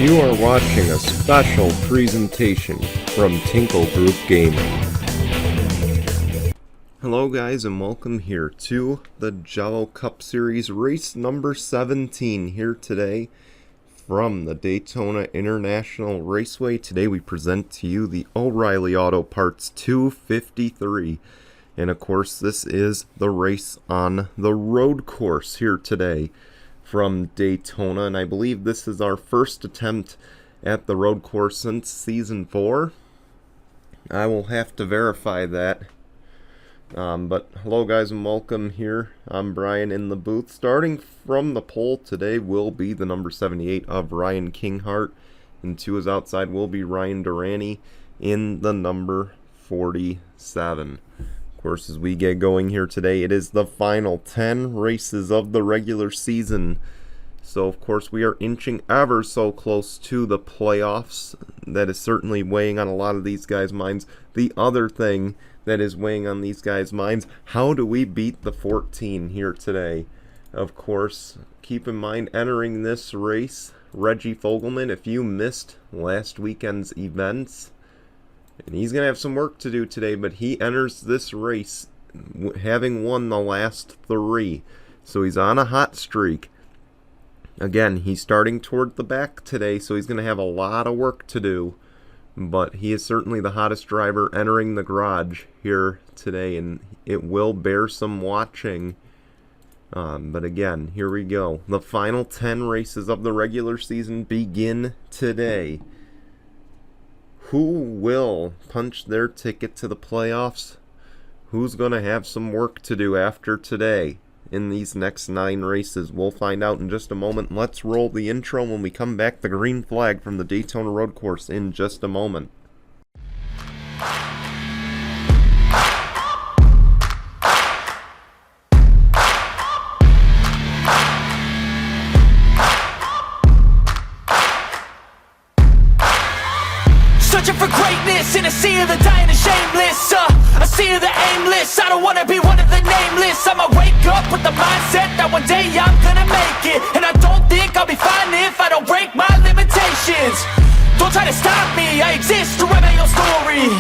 You are watching a special presentation from Tinkle Group Gaming. Hello guys, and welcome here to the Jello Cup Series race number 17 here today from the Daytona International Raceway. Today we present to you the O'Reilly Auto Parts 253. And of course this is the race on the road course here today from Daytona, and I believe this is our first attempt at the road course since season 4. I will have to verify that. But hello guys and welcome here. I'm Brian in the booth. Starting from the pole today will be the number 78 of Ryan Kinghart, and to his outside will be Ryan Durrani in the number 47. Of course, as we get going here today, it is the final 10 races of the regular season. So, of course, we are inching ever so close to the playoffs. That is certainly weighing on a lot of these guys' minds. The other thing that is weighing on these guys' minds, how do we beat the 14 here today? Of course, keep in mind, entering this race, Reggie Fogelman, if you missed last weekend's events, and he's going to have some work to do today, but he enters this race having won the last 3. So he's on a hot streak. Again, he's starting toward the back today, so he's going to have a lot of work to do. But he is certainly the hottest driver entering the garage here today, and it will bear some watching. But again, here we go. The final 10 races of the regular season begin today. Who will punch their ticket to the playoffs? Who's going to have some work to do after today in these next 9 races? We'll find out in just a moment. Let's roll the intro. When we come back, the green flag from the Daytona Road Course in just a moment. Searching for greatness in a sea of the dying and shameless, a sea of the aimless. I don't wanna be one of the nameless. I'ma wake up with the mindset that one day I'm gonna make it, and I don't think I'll be fine if I don't break my limitations. Don't try to stop me, I exist to write my own story.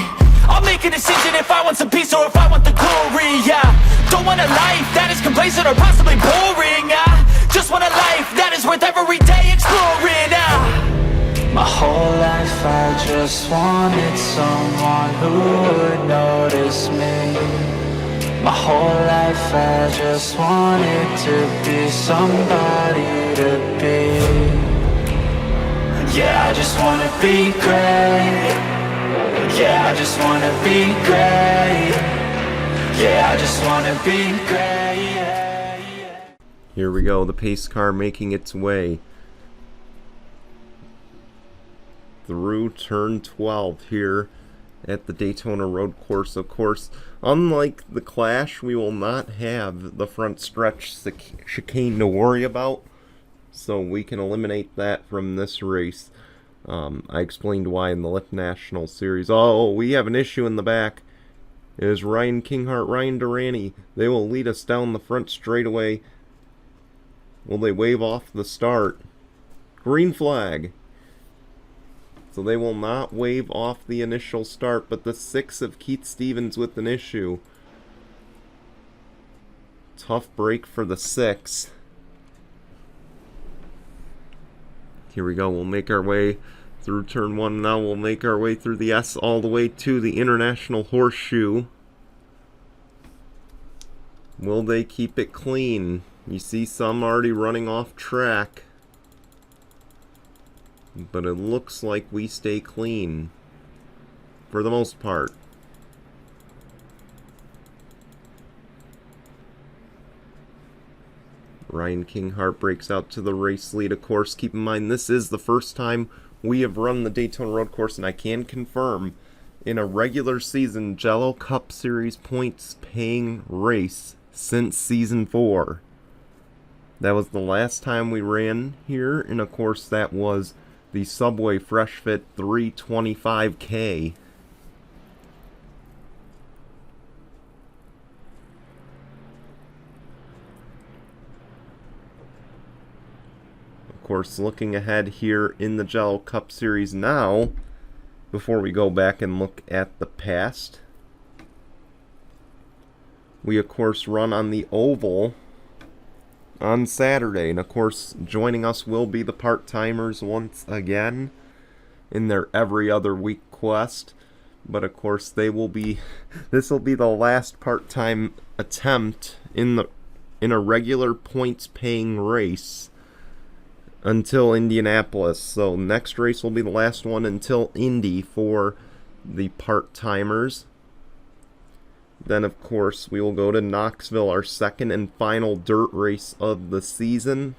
I'll make a decision if I want some peace or if I want the glory. Yeah, don't want a life that is complacent or possibly boring. I just want a life that is worth every day exploring. My whole life I just wanted someone who would notice me. My whole life I just wanted to be somebody to be. Yeah, I just wanna be great. Yeah, I just wanna be great. Yeah, I just wanna be great. Here we go, the pace car making its way through turn 12 here at the Daytona Road Course. Of course, unlike the Clash, we will not have the front stretch chicane to worry about, so we can eliminate that from this race. I explained why in the Lift National Series. Oh, we have an issue in the back. It is Ryan Kinghart, Ryan Durrani. They will lead us down the front straightaway. Will they wave off the start? Green flag. So they will not wave off the initial start, but the 6 of Keith Stevens with an issue. Tough break for the 6. Here we go, we'll make our way through turn 1 now. We'll make our way through the S all the way to the International Horseshoe. Will they keep it clean? You see some already running off track, but it looks like we stay clean for the most part. Ryan Kinghart breaks out to the race lead. Of course, keep in mind this is the first time we have run the Daytona Road Course, and I can confirm in a regular season Jello Cup Series points paying race since season 4. That was the last time we ran here, and of course that was the Subway Fresh Fit 325K. Of course, looking ahead here in the Jello Cup Series now, before we go back and look at the past, we of course run on the oval on Saturday, and of course joining us will be the part-timers once again in their every other week quest. But of course they will be this will be the last part-time attempt in a regular points paying race until Indianapolis. So next race will be the last one until Indy for the part-timers. Then, of course, we will go to Knoxville, our second and final dirt race of the season.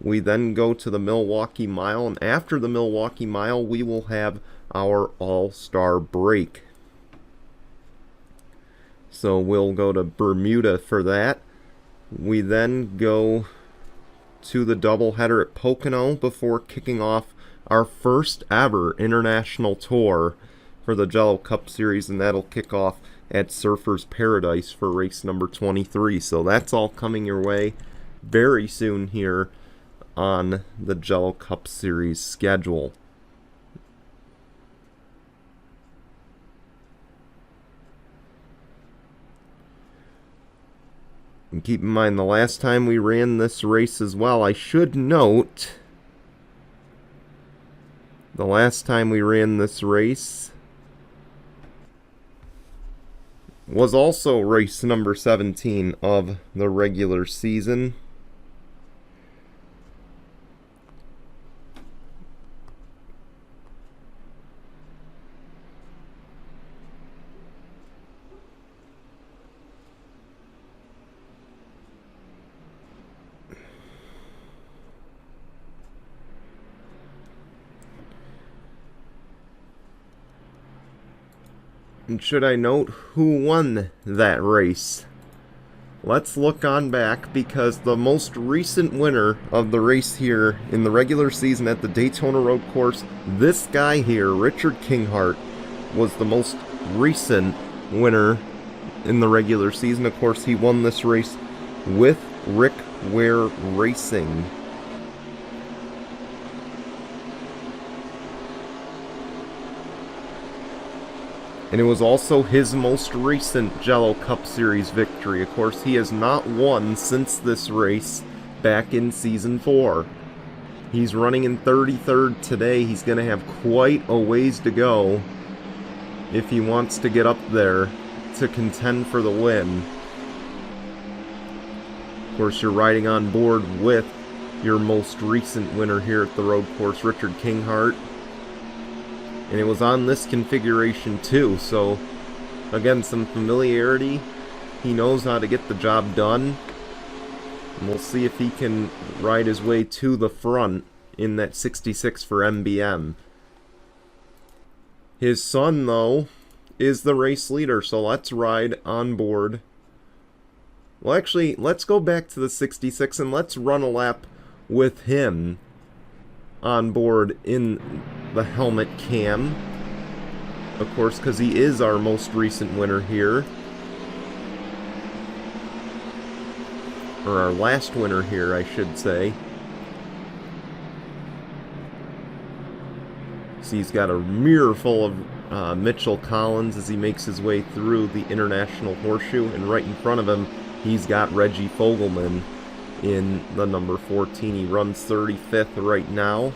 We then go to the Milwaukee Mile, and after the Milwaukee Mile, we will have our All-Star break. So we'll go to Bermuda for that. We then go to the doubleheader at Pocono before kicking off our first ever international tour for the Jello Cup Series, and that'll kick off at Surfers Paradise for race number 23. So that's all coming your way very soon here on the Jello Cup Series schedule. And keep in mind, the last time we ran this race as well, I should note, the last time we ran this race was also race number 17 of the regular season. And should I note who won that race? Let's look on back, because the most recent winner of the race here in the regular season at the Daytona Road Course, this guy here, Richard Kinghart, was the most recent winner in the regular season. Of course, he won this race with Rick Ware Racing. And it was also his most recent Jello Cup Series victory. Of course, he has not won since this race back in Season 4. He's running in 33rd today. He's going to have quite a ways to go if he wants to get up there to contend for the win. Of course, you're riding on board with your most recent winner here at the road course, Richard Kinghart. And it was on this configuration too, so again, some familiarity. He knows how to get the job done. And we'll see if he can ride his way to the front in that 66 for MBM. His son, though, is the race leader, so let's ride on board. Well, actually, let's go back to the 66 and let's run a lap with him on board in the helmet cam, of course, because he is our most recent winner here, or our last winner here, I should say. See, he's got a mirror full of Mitchell Collins as he makes his way through the International Horseshoe, and right in front of him he's got Reggie Fogelman in the number 14. He runs 35th right now.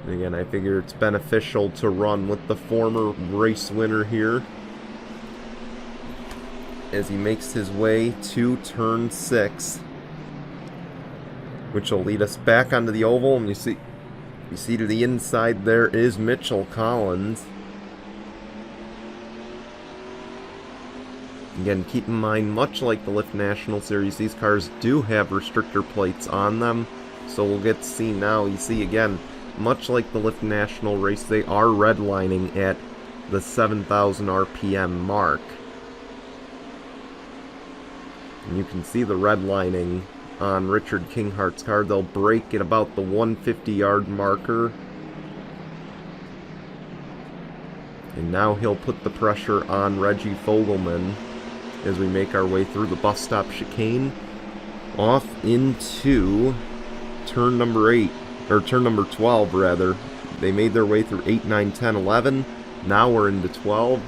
And again, I figure it's beneficial to run with the former race winner here as he makes his way to turn 6, which will lead us back onto the oval. And you see to the inside there is Mitchell Collins. Again, keep in mind, much like the Lift National Series, these cars do have restrictor plates on them, so we'll get to see now. You see, again, much like the Lift National race, they are redlining at the 7,000 RPM mark. And you can see the redlining on Richard Kinghart's car. They'll brake at about the 150-yard marker. And now he'll put the pressure on Reggie Fogelman as we make our way through the bus stop chicane off into turn number 8, or turn number 12 rather. They made their way through 8, 9, 10, 11. Now we're into 12.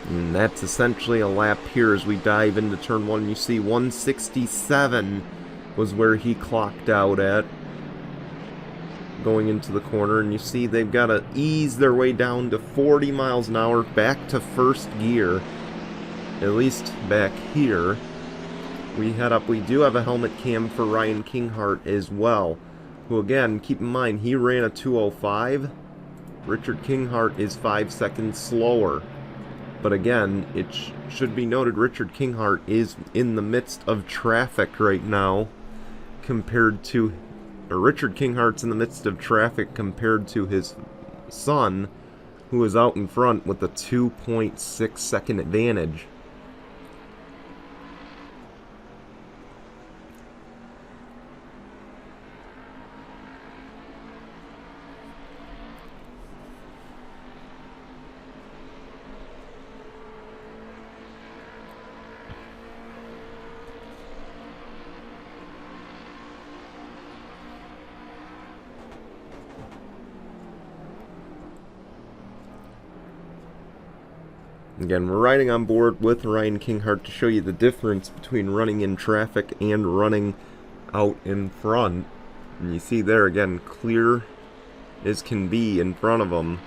And that's essentially a lap here as we dive into turn 1. You see 167 was where he clocked out at going into the corner. And you see they've got to ease their way down to 40 miles an hour back to first gear. At least back here. We head up. We do have a helmet cam for Ryan Kinghart as well. Who again, keep in mind, he ran a 2:05. Richard Kinghart is 5 seconds slower. But again, it should be noted Richard Kinghart is in the midst of traffic right now compared to... Richard Kinghart's in the midst of traffic compared to his son, who is out in front with a 2.6 second advantage. Again, we're riding on board with Ryan Kinghart to show you the difference between running in traffic and running out in front. And you see there, again, clear as can be in front of him.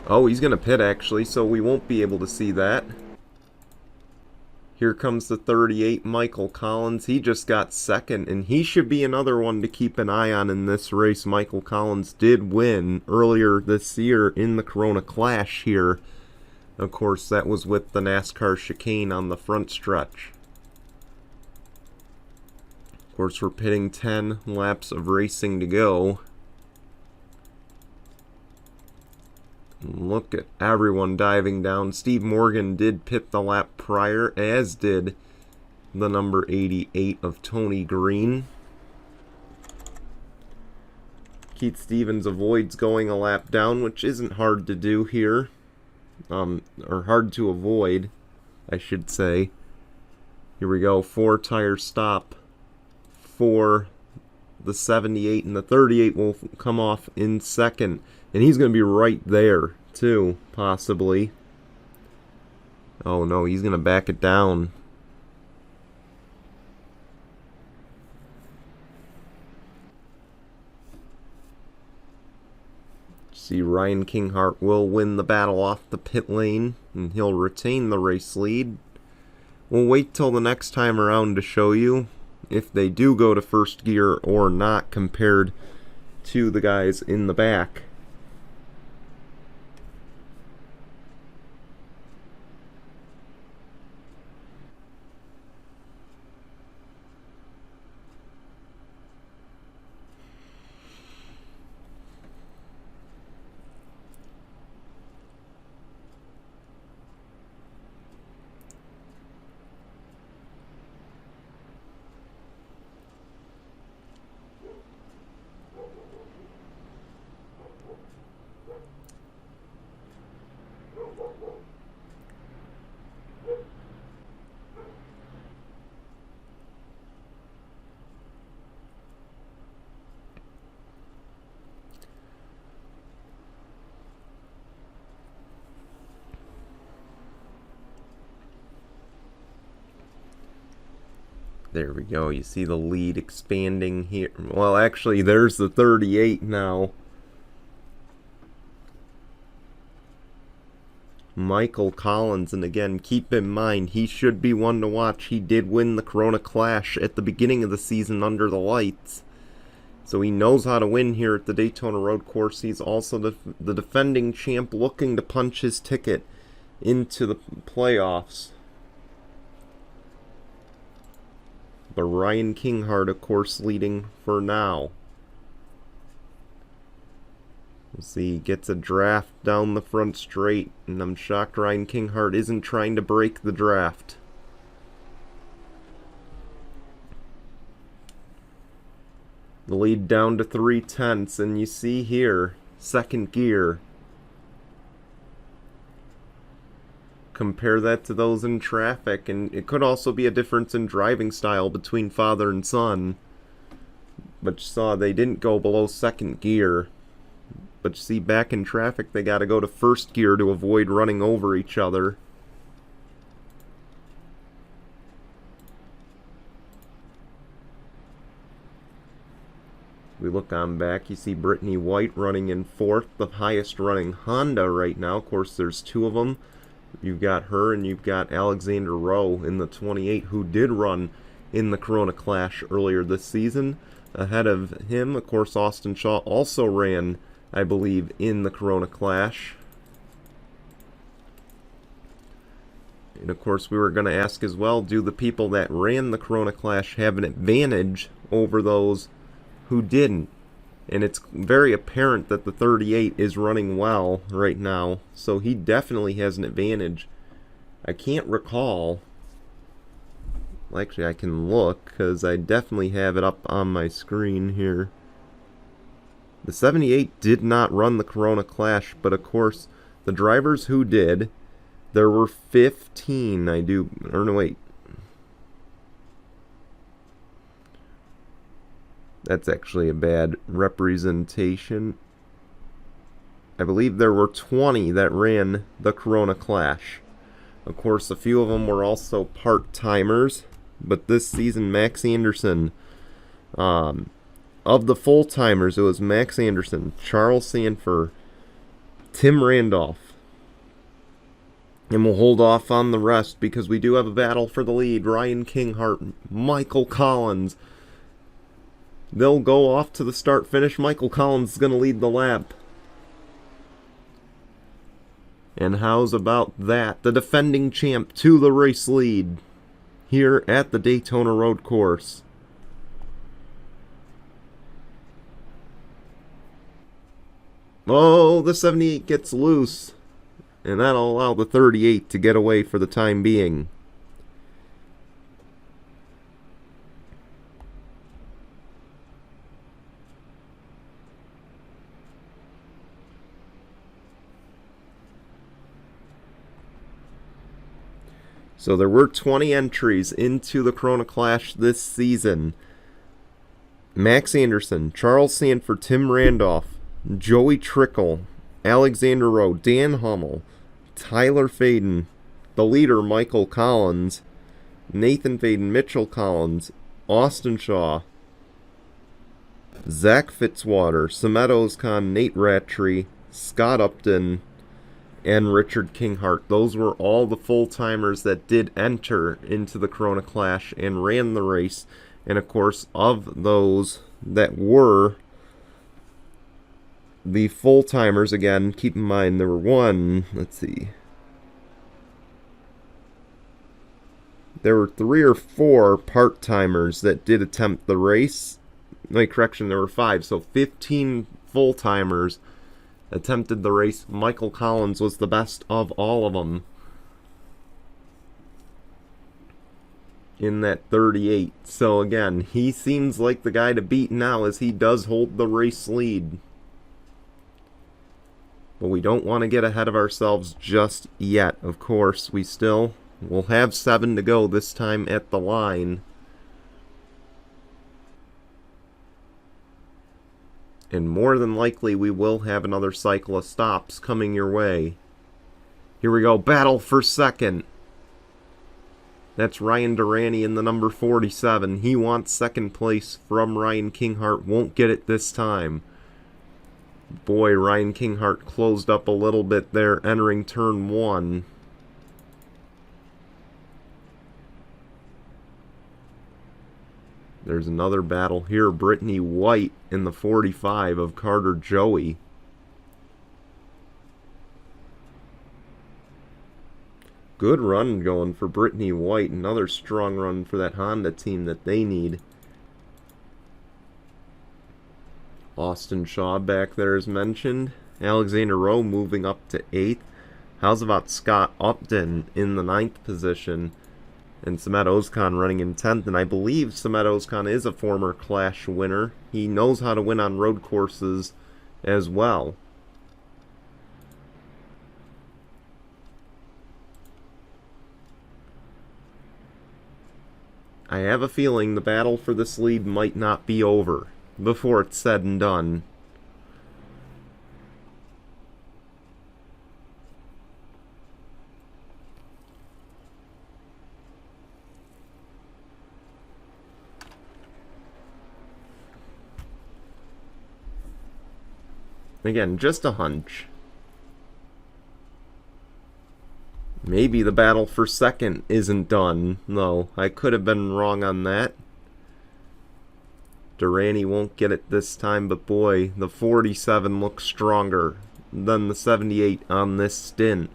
Oh, he's going to pit actually, so we won't be able to see that. Here comes the 38, Michael Collins. He just got second, and he should be another one to keep an eye on in this race. Michael Collins did win earlier this year in the Corona Clash here. Of course, that was with the NASCAR chicane on the front stretch. Of course, we're pitting 10 laps of racing to go. Look at everyone diving down. Steve Morgan did pit the lap prior, as did the number 88 of Tony Green. Keith Stevens avoids going a lap down, which isn't hard to do here. Or hard to avoid, I should say. Here we go, 4 tire stop for the 78, and the 38 will come off in second. And he's going to be right there, too, possibly. Oh, no, he's going to back it down. See, Ryan Kinghart will win the battle off the pit lane, and he'll retain the race lead. We'll wait till the next time around to show you if they do go to first gear or not compared to the guys in the back. There we go. You see the lead expanding here. Well, actually, there's the 38 now. Michael Collins, and again, keep in mind, he should be one to watch. He did win the Corona Clash at the beginning of the season under the lights. So he knows how to win here at the Daytona Road Course. He's also the defending champ, looking to punch his ticket into the playoffs. But Ryan Kinghart, of course, leading for now. We'll see, he gets a draft down the front straight, and I'm shocked Ryan Kinghart isn't trying to break the draft. The lead down to 3/10, and you see here, second gear. Compare that to those in traffic, and it could also be a difference in driving style between father and son. But you saw they didn't go below second gear. But you see, back in traffic, they got to go to first gear to avoid running over each other. We look on back, you see Brittany White running in fourth, the highest running Honda right now. Of course, there's two of them. You've got her and you've got Alexander Rowe in the 28, who did run in the Corona Clash earlier this season. Ahead of him, of course, Austin Shaw also ran, I believe, in the Corona Clash. And of course, we were going to ask as well, do the people that ran the Corona Clash have an advantage over those who didn't? And it's very apparent that the 38 is running well right now, so he definitely has an advantage. I can't recall. Actually, I can look, because I definitely have it up on my screen here. The 78 did not run the Corona Clash, but of course, the drivers who did, there were 15, wait. That's actually a bad representation. I believe there were 20 that ran the Corona Clash. Of course, a few of them were also part-timers, but this season, Max Anderson, of the full-timers, it was Max Anderson, Charles Sanford, Tim Randolph. And we'll hold off on the rest because we do have a battle for the lead. Ryan Kinghart, Michael Collins. They'll go off to the start-finish. Michael Collins is going to lead the lap. And how's about that? The defending champ to the race lead here at the Daytona Road Course. Oh, the 78 gets loose. And that'll allow the 38 to get away for the time being. So there were 20 entries into the Corona Clash this season. Max Anderson, Charles Sanford, Tim Randolph, Joey Trickle, Alexander Rowe, Dan Hummel, Tyler Faden, the leader Michael Collins, Nathan Faden, Mitchell Collins, Austin Shaw, Zach Fitzwater, Samet Ozkan, Nate Rattray, Scott Upton, and Richard Kinghart. Those were all the full-timers that did enter into the Corona Clash and ran the race. And of course, of those that were the full-timers, again, keep in mind there were there were 3 or 4 part-timers that did attempt the race. No, correction, there were 5, so 15 full-timers attempted the race. Michael Collins was the best of all of them in that 38. So again, he seems like the guy to beat now, as he does hold the race lead. But we don't want to get ahead of ourselves just yet. Of course, we still will have 7 to go this time at the line. And more than likely, we will have another cycle of stops coming your way. Here we go. Battle for second. That's Ryan Durrani in the number 47. He wants second place from Ryan Kinghart. Won't get it this time. Boy, Ryan Kinghart closed up a little bit there entering turn 1. There's another battle here. Brittany White in the 45 of Carter Joey. Good run going for Brittany White. Another strong run for that Honda team that they need. Austin Shaw back there as mentioned. Alexander Rowe moving up to 8th. How's about Scott Upton in the 9th position? And Samet Ozkan running in 10th. And I believe Samet Ozkan is a former Clash winner. He knows how to win on road courses as well. I have a feeling the battle for this lead might not be over before it's said and done. Again, just a hunch. Maybe the battle for second isn't done, though. I could have been wrong on that. Durrani won't get it this time, but boy, the 47 looks stronger than the 78 on this stint.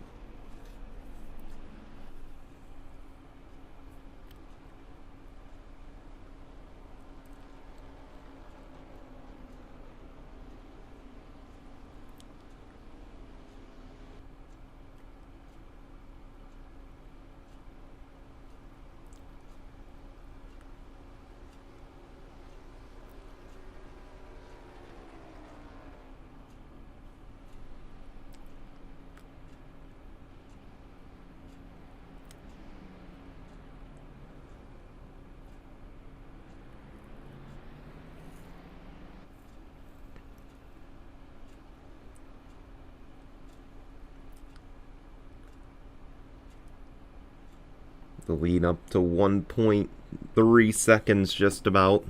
The lead up to 1.3 seconds just about.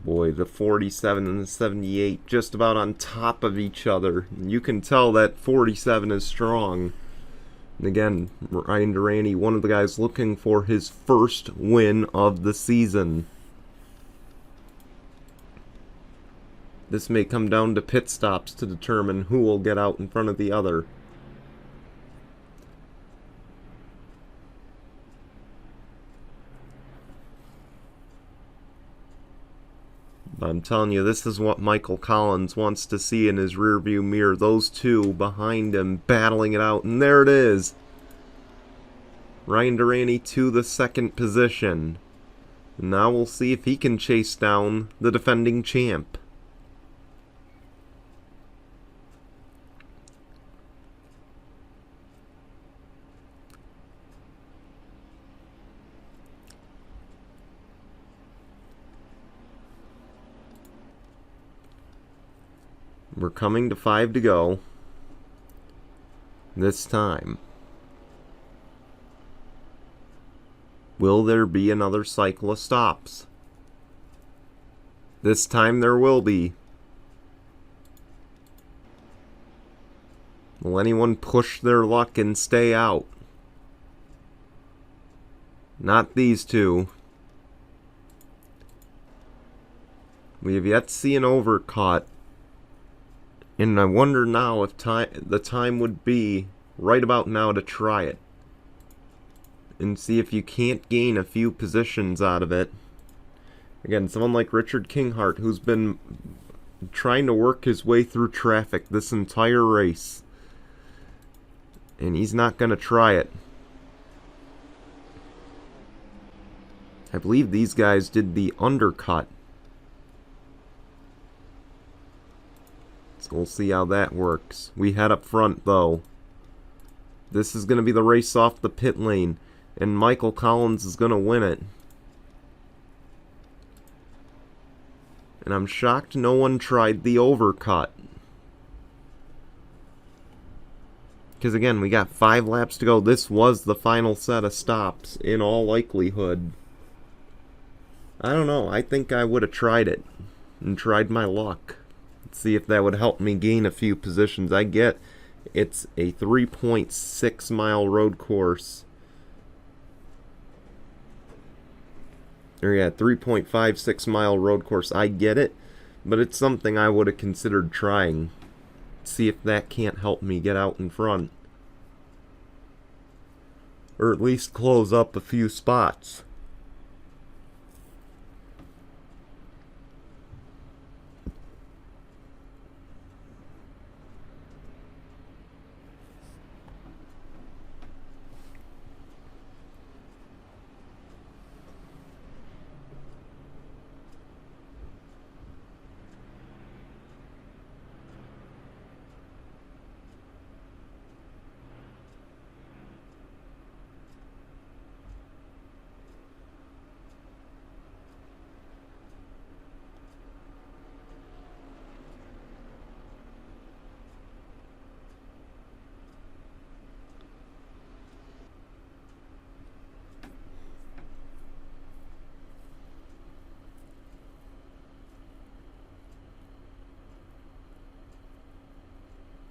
Boy, the 47 and the 78 just about on top of each other. You can tell that 47 is strong. And again, Ryan Durrani, one of the guys looking for his first win of the season. This may come down to pit stops to determine who will get out in front of the other. But I'm telling you, this is what Michael Collins wants to see in his rearview mirror. Those two behind him battling it out. And there it is. Ryan Durrani to the second position. And now we'll see if he can chase down the defending champ. We're coming to 5 to go. This time. Will there be another cycle of stops? This time there will be. Will anyone push their luck and stay out? Not these two. We have yet to see an overcut. And I wonder now if the time would be right about now to try it. And see if you can't gain a few positions out of it. Again, someone like Richard Kinghart, who's been trying to work his way through traffic this entire race. And he's not going to try it. I believe these guys did the undercut. So we'll see how that works. We head up front, though. This is going to be the race off the pit lane. And Michael Collins is going to win it. And I'm shocked no one tried the overcut. Because again, we got 5 laps to go. This was the final set of stops, in all likelihood. I don't know. I think I would have tried it. And tried my luck. See if that would help me gain a few positions. I get it's a 3.6 mile road course. Or yeah, 3.56 mile road course. I get it, but it's something I would have considered trying. See if that can't help me get out in front. Or at least close up a few spots.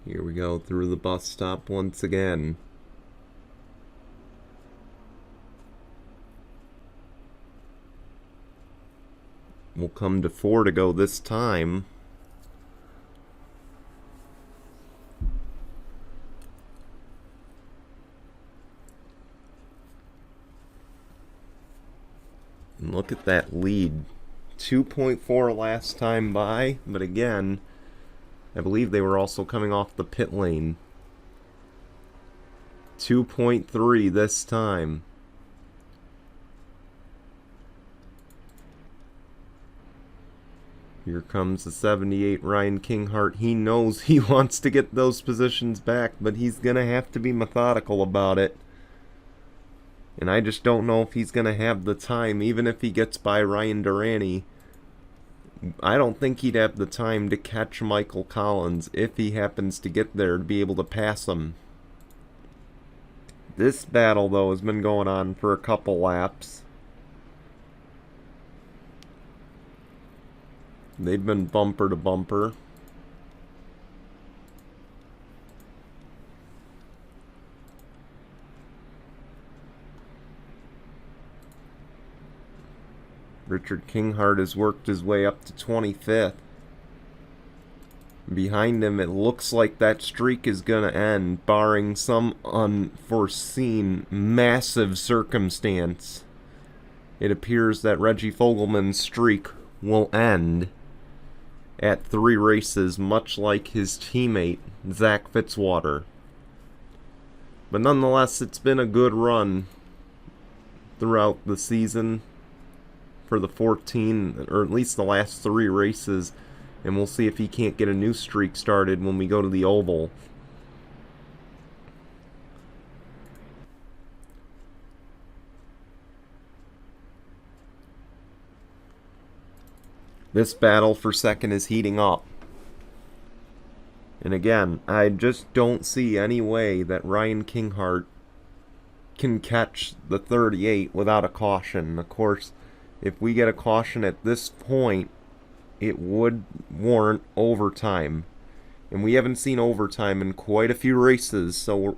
Here we go through the bus stop once again. We'll come to 4 to go this time. And look at that lead. 2.4 last time by, but again, I believe they were also coming off the pit lane. 2.3 this time. Here comes the 78 Ryan Kinghart. He knows he wants to get those positions back, but he's going to have to be methodical about it. And I just don't know if he's going to have the time, even if he gets by Ryan Durrani. I don't think he'd have the time to catch Michael Collins if he happens to get there to be able to pass him. This battle, though, has been going on for a couple laps. They've been bumper to bumper. Richard Kinghart has worked his way up to 25th. Behind him, it looks like that streak is going to end, barring some unforeseen, massive circumstance. It appears that Reggie Fogelman's streak will end at 3 races, much like his teammate, Zach Fitzwater. But nonetheless, it's been a good run throughout the season for the 14, or at least the last 3 races, and we'll see if he can't get a new streak started when we go to the Oval. This battle for second is heating up. And again, I just don't see any way that Ryan Kinghart can catch the 38 without a caution. Of course, if we get a caution at this point, it would warrant overtime. And we haven't seen overtime in quite a few races, so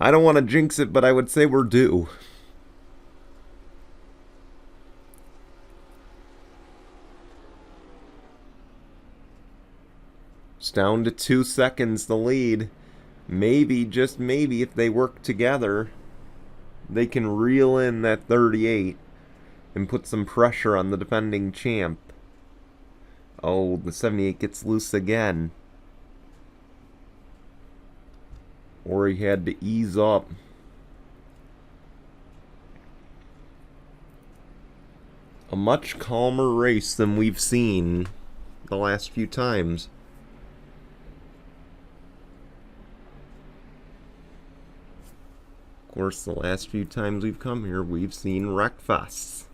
I don't want to jinx it, but I would say we're due. It's down to 2 seconds the lead. Maybe, just maybe, if they work together, they can reel in that 38 and put some pressure on the defending champ. Oh, the 78 gets loose again. Or he had to ease up. A much calmer race than we've seen the last few times. Of course, the last few times we've come here, we've seen wreckfests.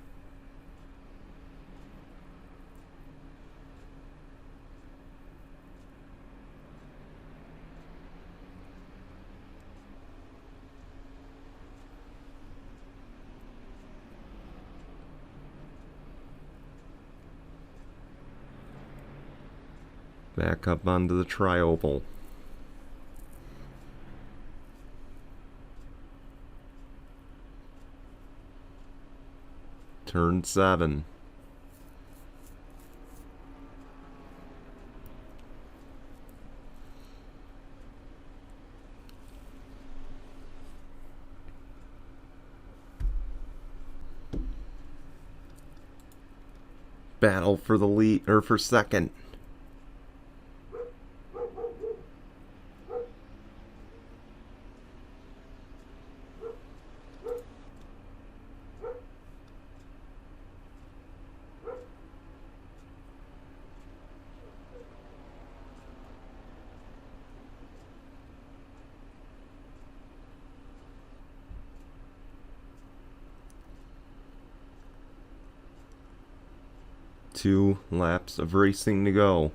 Back up onto the tri-oval. Turn 7. Battle for the lead, or for second. Two laps of racing to go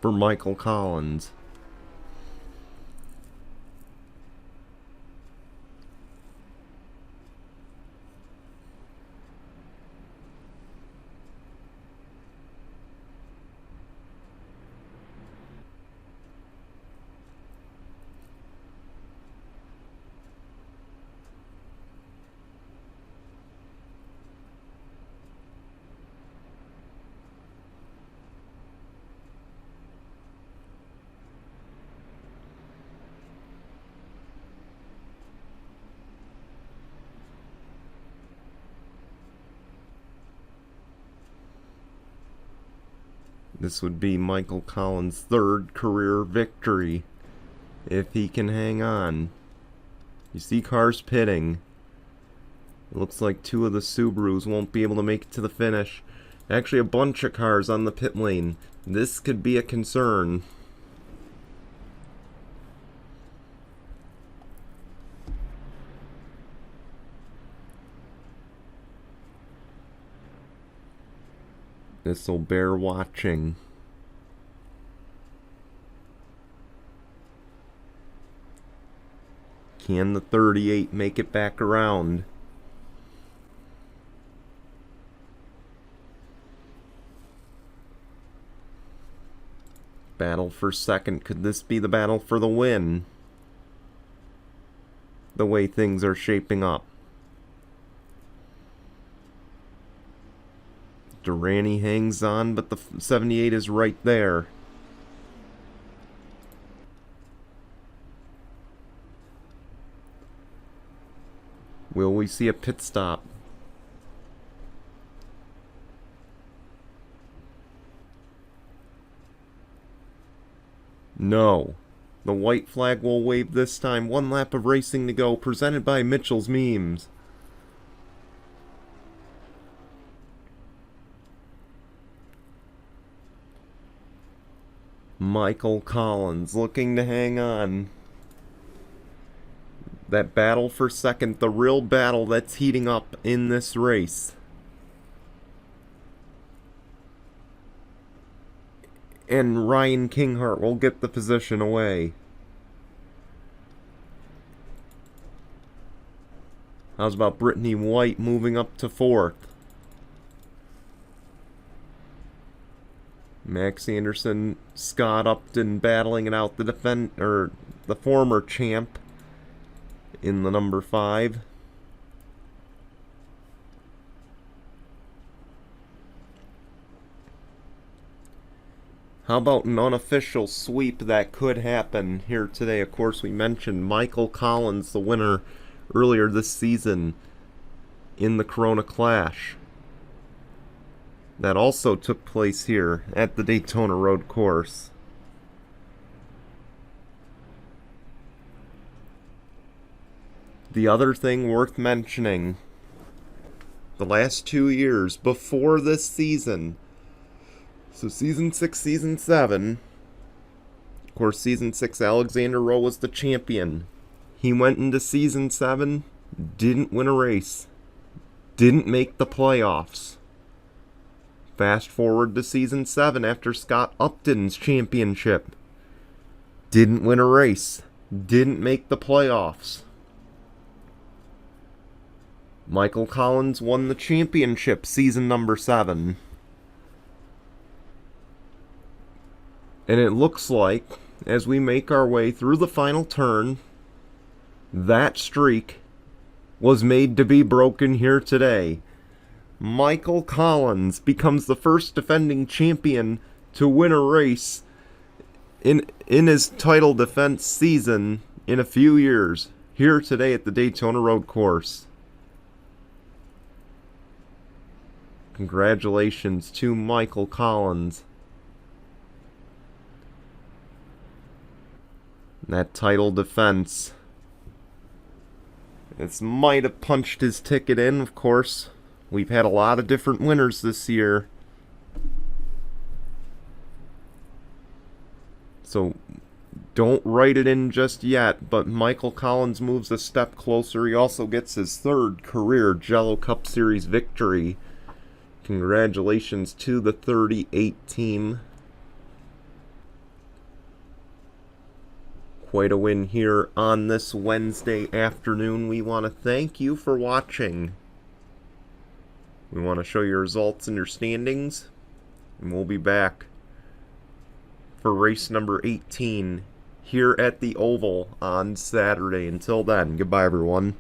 for Michael Collins. This would be Michael Collins' third career victory, if he can hang on. You see cars pitting. It looks like two of the Subarus won't be able to make it to the finish. Actually, a bunch of cars on the pit lane. This could be a concern. This'll bear watching. Can the 38 make it back around? Battle for second. Could this be the battle for the win? The way things are shaping up. Durrani hangs on, but the 78 is right there. Will we see a pit stop? No. The white flag will wave this time. One lap of racing to go, presented by Mitchell's Memes. Michael Collins looking to hang on. That battle for second, the real battle that's heating up in this race. And Ryan Kinghart will get the position away. How's about Brittany White moving up to fourth? Max Anderson, Scott Upton battling it out. The former champ in the number 5. How about an unofficial sweep that could happen here today? Of course, we mentioned Michael Collins, the winner earlier this season in the Corona Clash. That also took place here at the Daytona Road Course. The other thing worth mentioning, the last 2 years before this season, so Season 6, Season 7, of course Season 6 Alexander Rowe was the champion. He went into Season 7, didn't win a race, didn't make the playoffs. Fast forward to Season 7 after Scott Upton's championship. Didn't win a race. Didn't make the playoffs. Michael Collins won the championship season number 7. And it looks like, as we make our way through the final turn, that streak was made to be broken here today. Michael Collins becomes the first defending champion to win a race in his title defense season in a few years, here today at the Daytona Road Course. Congratulations to Michael Collins. That title defense. This might have punched his ticket in, of course. We've had a lot of different winners this year. So don't write it in just yet, but Michael Collins moves a step closer. He also gets his third career Jello Cup Series victory. Congratulations to the 38 team. Quite a win here on this Wednesday afternoon. We want to thank you for watching. We want to show your results and your standings, and we'll be back for race number 18 here at the Oval on Saturday. Until then, goodbye everyone.